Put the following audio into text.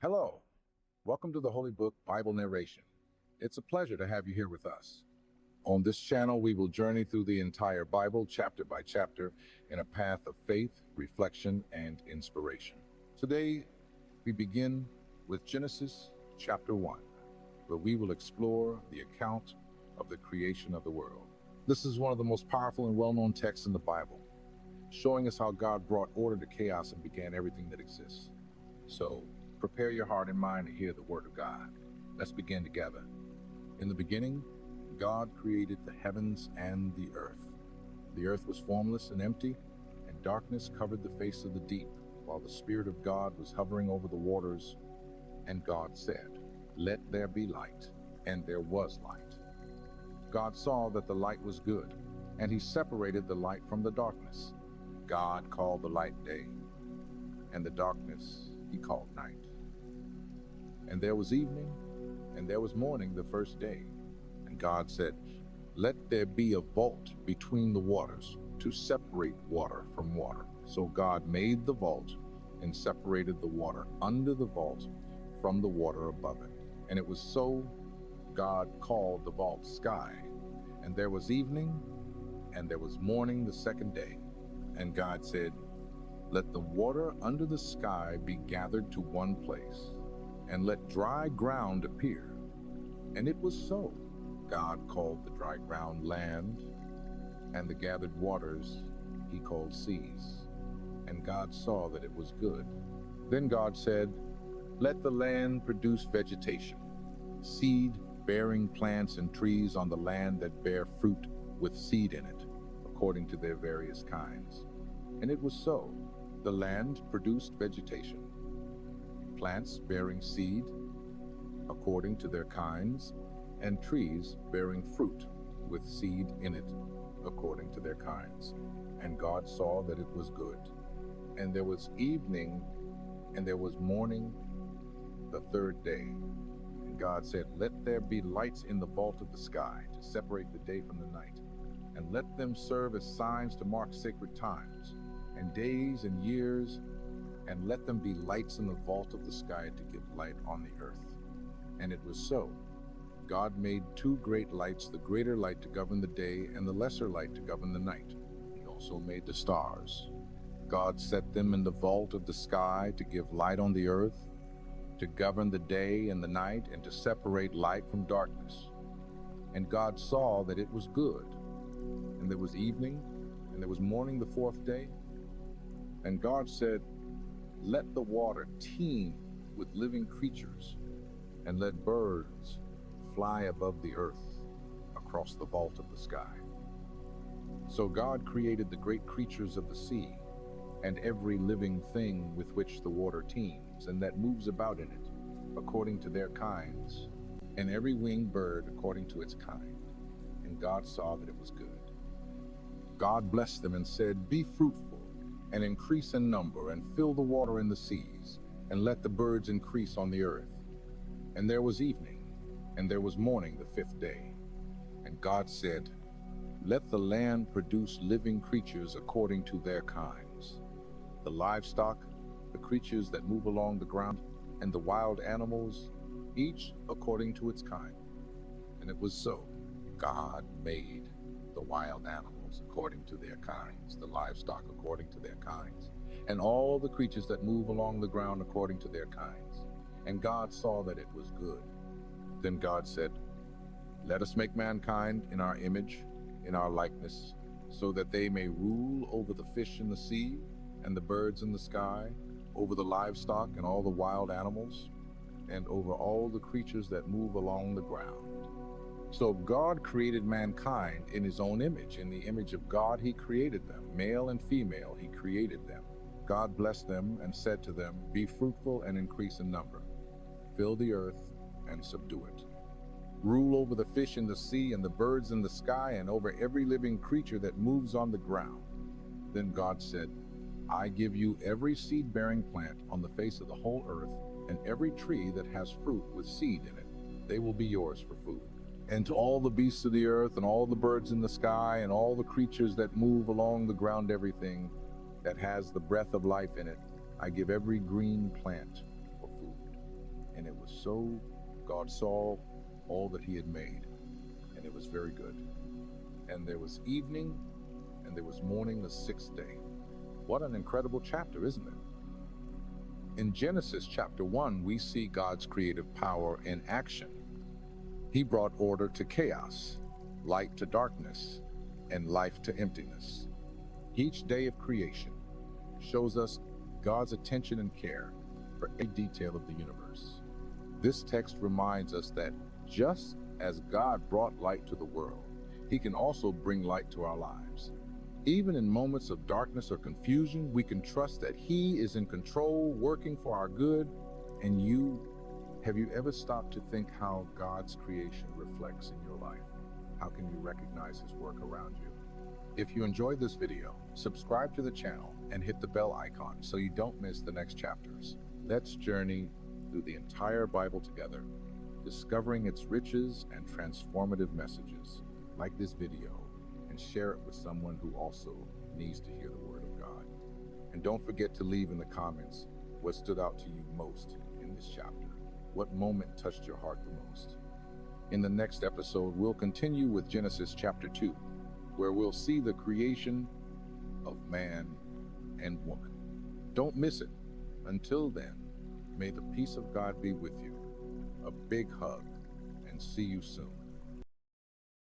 Hello, welcome to the Holy Book Bible Narration. It's a pleasure to have you here with us. On this channel, we will journey through the entire Bible, chapter by chapter, in a path of faith, reflection, and inspiration. Today, we begin with Genesis chapter 1, where we will explore the account of the creation of the world. This is one of the most powerful and well-known texts in the Bible, showing us how God brought order to chaos and began everything that exists. So, prepare your heart and mind to hear the Word of God. Let's begin together. In the beginning, God created the heavens and the earth. The earth was formless and empty, and darkness covered the face of the deep, while the Spirit of God was hovering over the waters. And God said, "Let there be light," and there was light. God saw that the light was good, and He separated the light from the darkness. God called the light day, and the darkness He called night. And there was evening, and there was morning the first day. And God said, "Let there be a vault between the waters, to separate water from water." So God made the vault, and separated the water under the vault from the water above it. And it was so. God called the vault sky. And there was evening, and there was morning the second day. And God said, "Let the water under the sky be gathered to one place, and let dry ground appear." And it was so. God called the dry ground land, and the gathered waters He called seas. And God saw that it was good. Then God said, "Let the land produce vegetation, seed-bearing plants and trees on the land that bear fruit with seed in it, according to their various kinds." And it was so. The land produced vegetation, plants bearing seed according to their kinds, and trees bearing fruit with seed in it according to their kinds. And God saw that it was good. And there was evening, and there was morning the third day. And God said, "Let there be lights in the vault of the sky, to separate the day from the night, and let them serve as signs to mark sacred times, and days and years, and let them be lights in the vault of the sky to give light on the earth." And it was so. God made two great lights, the greater light to govern the day, and the lesser light to govern the night. He also made the stars. God set them in the vault of the sky to give light on the earth, to govern the day and the night, and to separate light from darkness. And God saw that it was good. And there was evening, and there was morning the fourth day. And God said, "Let the water teem with living creatures, and let birds fly above the earth across the vault of the sky." So God created the great creatures of the sea, and every living thing with which the water teems, and that moves about in it, according to their kinds, and every winged bird according to its kind. And God saw that it was good. God blessed them and said, "Be fruitful, and increase in number, and fill the water in the seas, and let the birds increase on the earth." And there was evening, and there was morning the fifth day. And God said, "Let the land produce living creatures according to their kinds, the livestock, the creatures that move along the ground, and the wild animals, each according to its kind." And it was so. God made the wild animals according to their kinds, the livestock according to their kinds, and all the creatures that move along the ground according to their kinds. And God saw that it was good. Then God said, "Let us make mankind in our image, in our likeness, so that they may rule over the fish in the sea, and the birds in the sky, over the livestock and all the wild animals, and over all the creatures that move along the ground." So God created mankind in His own image. In the image of God He created them. Male and female He created them. God blessed them and said to them, "Be fruitful and increase in number. Fill the earth and subdue it. Rule over the fish in the sea and the birds in the sky, and over every living creature that moves on the ground." Then God said, "I give you every seed-bearing plant on the face of the whole earth, and every tree that has fruit with seed in it. They will be yours for food. And to all the beasts of the earth, and all the birds in the sky, and all the creatures that move along the ground, everything that has the breath of life in it, I give every green plant for food." So God saw all that he had made, and it was very good. And there was evening, and there was morning the sixth day. What an incredible chapter, isn't it? In Genesis chapter 1, we see God's creative power in action. He brought order to chaos, light to darkness, and life to emptiness. Each day of creation shows us God's attention and care for every detail of the universe. This text reminds us that just as God brought light to the world, he can also bring light to our lives. Even in moments of darkness or confusion, we can trust that he is in control, working for our good. And have you ever stopped to think how God's creation reflects in your life? How can you recognize his work around you? If you enjoyed this video, subscribe to the channel and hit the bell icon so you don't miss the next chapters. Let's journey through the entire Bible together, discovering its riches and transformative messages. Like this video and share it with someone who also needs to hear the word of God. And don't forget to leave in the comments what stood out to you most in this chapter. What moment touched your heart the most? In the next episode, we'll continue with Genesis chapter 2, where we'll see the creation of man and woman. Don't miss it. Until then, may the peace of God be with you. A big hug, and see you soon.